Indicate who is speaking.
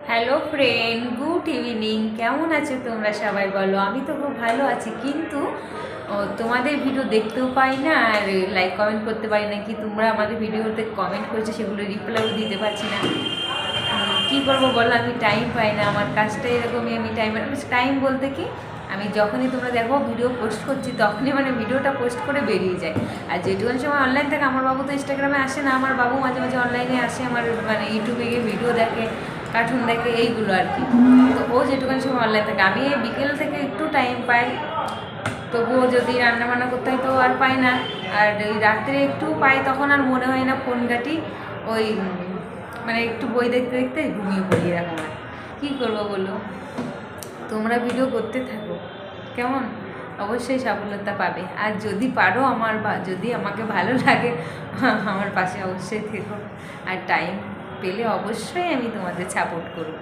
Speaker 1: Hello friend, good evening. কেমন আছো তোমরা সবাই? বলো। আমি তো খুব ভালো আছি, কিন্তু তোমাদের ভিডিও দেখতেও পাই না, আর লাইক কমেন্ট করতে পারি না। কি তোমরা আমাদের ভিডিওতে কমেন্ট করেছো, সেগুলো রিপ্লাইও দিতে পারছি না। কী করবো বলো, আমি টাইম পাই না। আমার কাজটা এরকমই, আমি টাইম বলতে কি, আমি যখনই তোমরা দেখো ভিডিও পোস্ট করছি তখনই ভিডিওটা পোস্ট করে বেরিয়ে যায়। আর যেটুকুন সময় অনলাইন থাকে, আমার বাবু তো ইনস্টাগ্রামে আসে না, আমার বাবু মাঝে মাঝে অনলাইনে আসে, আমার ইউটিউবে গিয়ে ভিডিও দেখে, কার্টুন দেখে, এইগুলো আর কি। তো ও যেটুকুন সময় অনলাইন থাকে, আমি এই বিকেল থেকে একটু টাইম পাই, তবুও যদি রান্নাবান্না করতে হয় তো আর পাই না। আর ওই রাত্রে একটু পাই, তখন আর মনে হয় না ফোন ঘাঁটি। ওই একটু বই দেখতে দেখতে ঘুমিয়ে পড়ি, এরকম। আর কী করবো বলো, তোমরা ভিডিও করতে থাকো, কেমন? অবশ্যই সফলতা পাবে। আর যদি পারো, যদি আমাকে ভালো লাগে, আমার পাশে অবশ্যই থেকো। আর টাইম পেলে অবশ্যই আমি তোমাদের সাপোর্ট করবো।